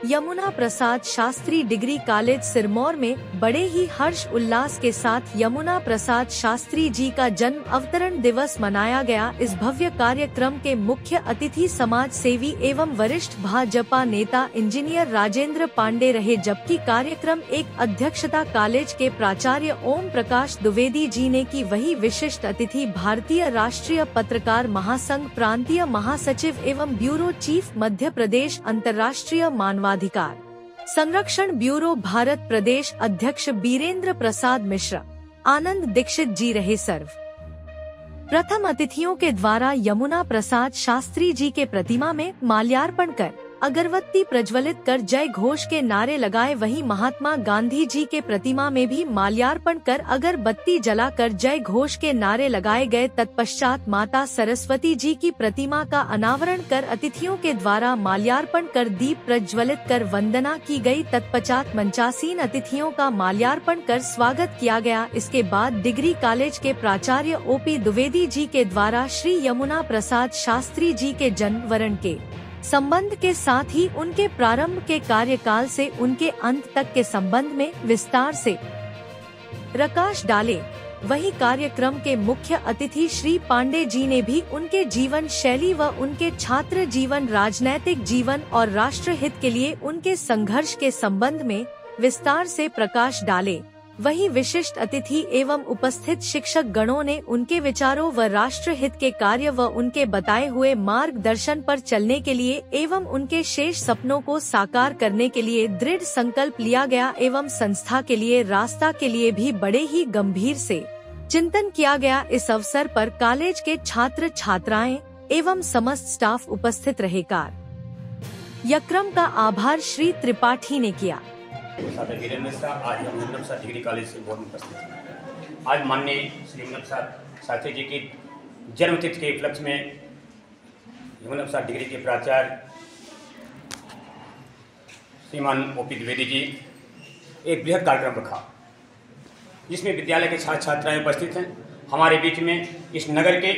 Yamuna Prasad Shastri degree college Sirmaur में बड़े ही हर्ष उल्लास के साथ यमुना प्रसाद शास्त्री जी का जन्म अवतरण दिवस मनाया गया। इस भव्य कार्यक्रम के मुख्य अतिथि समाज सेवी एवं वरिष्ठ भाजपा नेता इंजीनियर राजेंद्र पांडे रहे, जबकि कार्यक्रम एक अध्यक्षता कॉलेज के प्राचार्य ओम प्रकाश द्विवेदी जी ने की। वही विशिष्ट अतिथि भारतीय राष्ट्रीय पत्रकार महासंघ प्रांतीय महासचिव एवं ब्यूरो चीफ मध्य प्रदेश अंतर्राष्ट्रीय मानवाधिकार संरक्षण ब्यूरो भारत प्रदेश अध्यक्ष बीरेंद्र प्रसाद मिश्रा, आनंद दीक्षित जी रहे। सर्व प्रथम अतिथियों के द्वारा यमुना प्रसाद शास्त्री जी के प्रतिमा में माल्यार्पण कर अगरबत्ती प्रज्वलित कर जय घोष के नारे लगाए। वहीं महात्मा गांधी जी के प्रतिमा में भी माल्यार्पण कर अगरबत्ती जलाकर जय घोष के नारे लगाए गए। तत्पश्चात माता सरस्वती जी की प्रतिमा का अनावरण कर अतिथियों के द्वारा माल्यार्पण कर दीप प्रज्वलित कर वंदना की गई। तत्पश्चात मंचासीन अतिथियों का माल्यार्पण कर स्वागत किया गया। इसके बाद डिग्री कॉलेज के प्राचार्य ओपी द्विवेदी जी के द्वारा श्री यमुना प्रसाद शास्त्री जी के जन्म वरण के संबंध के साथ ही उनके प्रारंभ के कार्यकाल से उनके अंत तक के संबंध में विस्तार से प्रकाश डाले। वही कार्यक्रम के मुख्य अतिथि श्री पांडे जी ने भी उनके जीवन शैली व उनके छात्र जीवन, राजनैतिक जीवन और राष्ट्र हित के लिए उनके संघर्ष के संबंध में विस्तार से प्रकाश डाले। वही विशिष्ट अतिथि एवं उपस्थित शिक्षक गणों ने उनके विचारों व राष्ट्र हित के कार्य व उनके बताए हुए मार्गदर्शन पर चलने के लिए एवं उनके शेष सपनों को साकार करने के लिए दृढ़ संकल्प लिया गया एवं संस्था के लिए रास्ता के लिए भी बड़े ही गंभीर से चिंतन किया गया। इस अवसर पर कॉलेज के छात्र छात्राएं एवं समस्त स्टाफ उपस्थित रहे। कार्यक्रम का आभार श्री त्रिपाठी ने किया। आज हम यमुना प्रसाद डिग्री कॉलेज से बोर्ड में उपस्थित हैं। आज माननीय श्री यमुना प्रसाद शास्त्री जी की जन्मतिथि के उपलक्ष्य में यमुना प्रसाद डिग्री के प्राचार्य श्रीमान ओपी द्विवेदी जी एक बृहद कार्यक्रम रखा, जिसमें विद्यालय के छात्र छात्राएं उपस्थित हैं। हमारे बीच में इस नगर के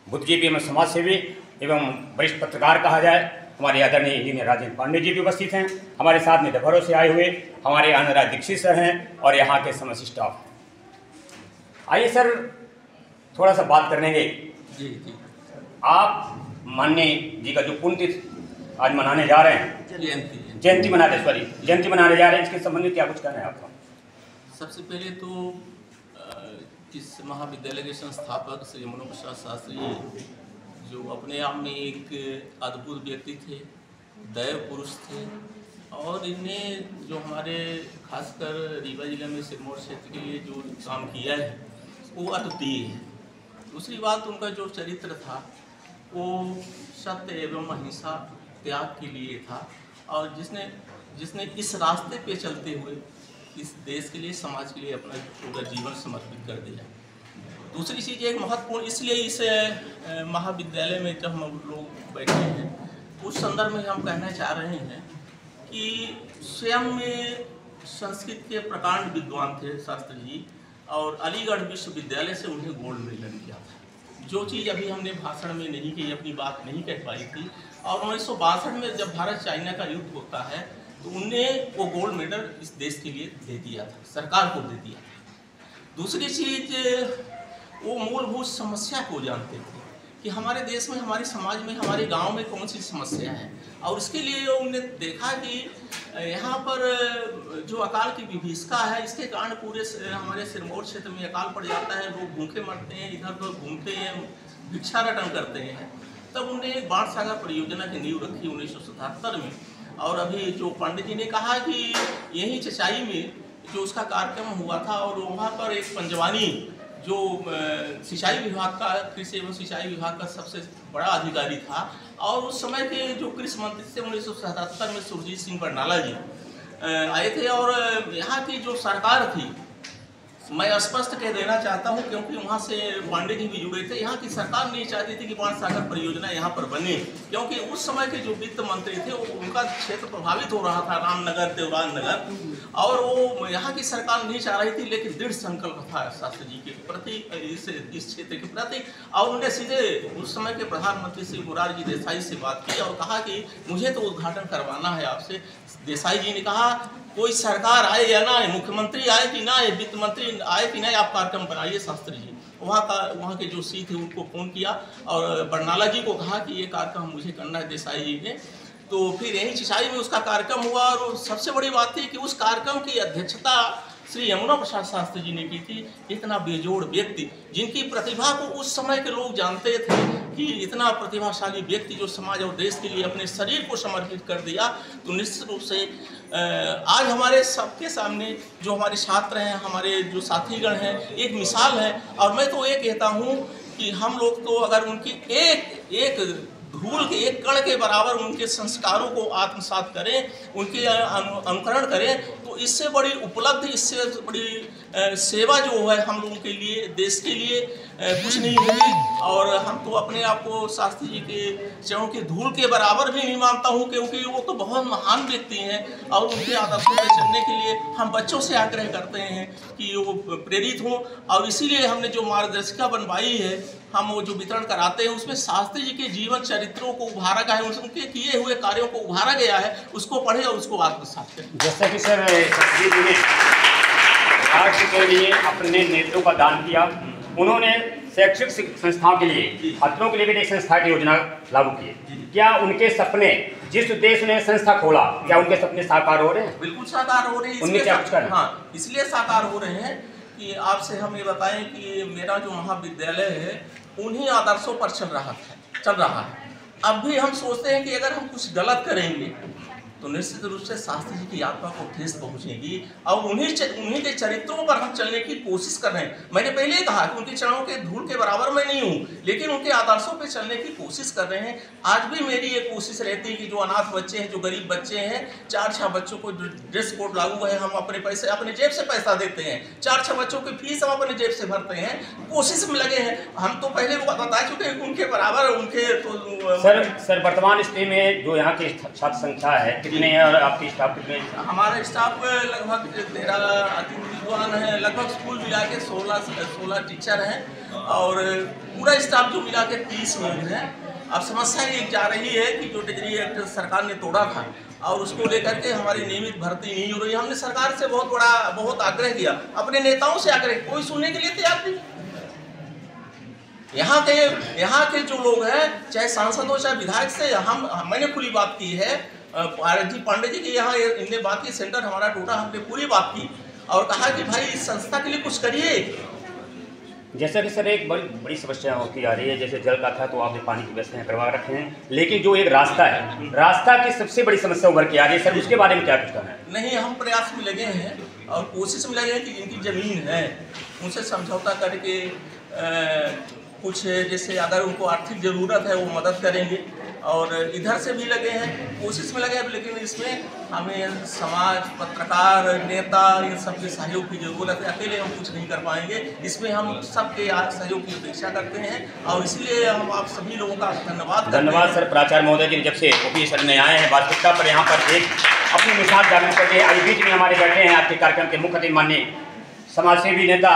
बुद्धिजीवी एवं समाज सेवी एवं वरिष्ठ पत्रकार कहा जाए हमारे आदरणीय इंजीनियर राजेंद्र पांडे जी भी उपस्थित हैं। हमारे साथ में डभरों से आए हुए हमारे आनंद दीक्षित सर हैं और यहाँ के समस्त स्टाफ। आइए सर थोड़ा सा बात करेंगे। जी आप माननीय जी का जो पुण्यतिथि आज मनाने जा रहे हैं, जयंती मनाने जा रहे हैं, इसके संबंध में क्या कुछ कहना है आपका? सबसे पहले तो इस महाविद्यालय के संस्थापक श्री यमुना प्रसाद शास्त्री जो अपने आप में एक अद्भुत व्यक्ति थे, दैव पुरुष थे और इन्हें जो हमारे खासकर रीवा जिले में सिरमौर क्षेत्र के लिए जो काम किया है वो अद्वितीय है। दूसरी बात, उनका जो चरित्र था वो सत्य एवं अहिंसा त्याग के लिए था और जिसने इस रास्ते पे चलते हुए इस देश के लिए, समाज के लिए अपना पूरा जीवन समर्पित कर दिया। दूसरी चीज़ एक महत्वपूर्ण, इसलिए इस महाविद्यालय में जब हम लोग बैठे हैं उस संदर्भ में हम कहना चाह रहे हैं कि स्वयं में संस्कृत के प्रकांड विद्वान थे शास्त्री जी और अलीगढ़ विश्वविद्यालय से उन्हें गोल्ड मेडल मिला था। जो चीज़ अभी हमने भाषण में नहीं की, अपनी बात नहीं कह पाई थी, और 1962 में जब भारत चाइना का युद्ध होता है तो उन्हें वो गोल्ड मेडल इस देश के लिए दे दिया था, सरकार को दे दिया था। दूसरी चीज़, वो मूलभूत समस्या को जानते थे कि हमारे देश में, हमारे समाज में, हमारे गांव में कौन सी समस्या है और इसके लिए उन्होंने देखा कि यहाँ पर जो अकाल की विभीषिका है इसके कारण पूरे हमारे सिरमौर क्षेत्र में अकाल पड़ जाता है, लोग भूखे मरते हैं, इधर उधर घूमते हैं, भिक्षाटन करते हैं। तब उन्होंने बाण सागर परियोजना की नींव रखी 1977 में। और अभी जो पंडित जी ने कहा कि यही चचाई में जो उसका कार्यक्रम हुआ था और वहाँ पर एक पंजवानी जो सिंचाई विभाग का, कृषि एवं सिंचाई विभाग का सबसे बड़ा अधिकारी था और उस समय के जो कृषि मंत्री थे 1977 में सुरजीत सिंह बरनाला जी आए थे और यहाँ की जो सरकार थी मैं स्पष्ट कह देना चाहता हूं, क्योंकि वहां से पांडे जी भी जुड़े थे। यहाँ की सरकार नहीं चाहती थी कि बाण सागर परियोजना यहाँ पर बने, क्योंकि उस समय के जो वित्त मंत्री थे उनका क्षेत्र प्रभावित हो रहा था, रामनगर, देवरान नगर, और वो यहाँ की सरकार नहीं चाह रही थी। लेकिन दृढ़ संकल्प था शास्त्री जी के प्रति, इस क्षेत्र के प्रति, और उन्होंने सीधे उस समय के प्रधानमंत्री श्री मोरारजी देसाई से बात की और कहा कि मुझे तो उद्घाटन करवाना है आपसे। देसाई जी ने कहा कोई सरकार आए या ना आए, मुख्यमंत्री आए कि ना आए, वित्त मंत्री आए कि नहीं, आप कार्यक्रम बनाइए शास्त्री जी। वहाँ के जो सी थे उनको फ़ोन किया और बरनाला जी को कहा कि ये कार्यक्रम मुझे करना है देसाई जी ने। तो फिर यहीं चिचाई में उसका कार्यक्रम हुआ, और सबसे बड़ी बात थी कि उस कार्यक्रम की अध्यक्षता श्री यमुना प्रसाद शास्त्री जी ने की थी। इतना बेजोड़ व्यक्ति, जिनकी प्रतिभा को उस समय के लोग जानते थे कि इतना प्रतिभाशाली व्यक्ति जो समाज और देश के लिए अपने शरीर को समर्पित कर दिया, तो निश्चित रूप से आज हमारे सबके सामने जो हमारे छात्र हैं, हमारे जो साथीगण हैं, एक मिसाल है। और मैं तो ये कहता हूँ कि हम लोग तो अगर उनकी एक धूल के एक कण के बराबर उनके संस्कारों को आत्मसात करें, उनके अनुकरण करें, तो इससे बड़ी उपलब्धि, इससे बड़ी सेवा जो है हम लोगों के लिए, देश के लिए कुछ नहीं होगी। और हम तो अपने आप को शास्त्री जी के चरणों की धूल के बराबर भी नहीं मानता हूँ, क्योंकि वो तो बहुत महान व्यक्ति हैं। और उनके आदर्शों पर चलने के लिए हम बच्चों से आग्रह करते हैं कि वो प्रेरित हों, और इसीलिए हमने जो मार्गदर्शिका बनवाई है, हम वो जो वितरण कराते हैं, उसमें शास्त्री जी के जीवन चरित्रों को उभारा गया है, उनके किए हुए कार्यों को उभारा गया है। उसको पढ़े और उसको आत्मसात करें। जैसा कि सर शास्त्री जी ने राष्ट्र के लिए अपने नेतृत्व का दान किया, उन्होंने शैक्षिक संस्थाओं के लिए, छात्रों के लिए भी एक संस्था की योजना लागू की। क्या उनके सपने, जिस उद्देश्य ने संस्था खोला, क्या उनके सपने साकार हो रहे हैं? बिल्कुल साकार हो रहे हैं। उनमें क्या कुछ करना? हाँ, इसलिए साकार हो रहे हैं कि आपसे हम ये बताएं कि मेरा जो महाविद्यालय है उन्हीं आदर्शों पर चल रहा है। अब भी हम सोचते हैं कि अगर हम कुछ गलत करेंगे तो निश्चित रूप से शास्त्री जी की आत्मा को ठेस पहुंचेगी, और उन्हीं के चरित्रों पर हम चलने की कोशिश कर रहे हैं। मैंने पहले ही कहा कि उनके चरणों के धूल के बराबर मैं नहीं हूँ, लेकिन उनके आदर्शों पर चलने की कोशिश कर रहे हैं। आज भी मेरी ये कोशिश रहती है कि जो अनाथ बच्चे हैं, जो गरीब बच्चे हैं, 4-6 बच्चों को जो ड्रेस कोड लागू है, हम अपने पैसे, अपने जेब से पैसा देते हैं। 4-6 बच्चों की फीस हम अपने जेब से भरते हैं, कोशिश में लगे हैं। हम तो पहले बता चुके हैं कि उनके बराबर उनके तो सर वर्तमान स्थिति में जो यहाँ की छात्र संख्या है कितने हैं और आपकी स्टाफ कितने हैं? हमारा स्टाफ लगभग 13 अति विद्वान है, लगभग स्कूल मिला के 16 टीचर हैं, और पूरा स्टाफ जो मिला के 30 लोग हैं। अब समस्या ये जा रही है कि जो डिग्री एक्ट सरकार ने तोड़ा था, और उसको लेकर के हमारी नियमित भर्ती नहीं हो रही। हमने सरकार से बहुत आग्रह किया, अपने नेताओं से आग्रह, कोई सुनने के लिए तैयार नहीं। यहाँ के जो लोग हैं, चाहे सांसद हो चाहे विधायक से, मैंने खुली बात की है, पांडे जी की यहाँ इनने बात की, सेंटर हमारा टूटा, हमने पूरी बात की और कहा कि भाई इस संस्था के लिए कुछ करिए। जैसा कि सर एक बड़ी समस्या होती आ रही है, जैसे जल का था तो आपने पानी की व्यवस्था करवा रखे हैं, लेकिन जो एक रास्ता है, रास्ता की सबसे बड़ी समस्या उभर के आ रही है सर, उसके बारे में क्या कुछ कहना है? नहीं, हम प्रयास में लगे हैं और कोशिश में लगे हैं कि जिनकी ज़मीन है उनसे समझौता करके कुछ, जैसे अगर उनको आर्थिक ज़रूरत है वो मदद करेंगे, और इधर से भी लगे हैं, कोशिश में लगे हैं। लेकिन इसमें हमें समाज, पत्रकार, नेता, इन सबके सहयोग की जरूरत है। अकेले हम कुछ नहीं कर पाएंगे, इसमें हम सबके सहयोग की अपेक्षा करते हैं, और इसलिए हम आप सभी लोगों का धन्यवाद सर। प्राचार्य महोदय जी जब से ओपी सर ने आए हैं वास्तविकता पर यहाँ पर एक अपनी मिसाल जागरूक करके, अभी बीच में हमारे बैठे हैं आपके कार्यक्रम के मुख्य अतिथि माननीय समाजसेवी नेता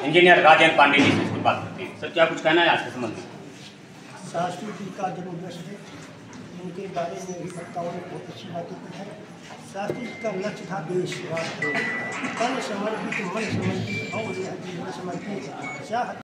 इंजीनियर राजेंद्र पांडे जी से बात करते हैं। सर क्या कुछ कहना है आज के संबंध में? शास्त्री जी का जन्मदिवस है, उनके बारे में भी वक्ताओं ने बहुत अच्छी बातें की है। शास्त्री जी का लक्ष्य था देश राष्ट्र, तन समर्पित, मन समर्पित और जीवन समर्पित।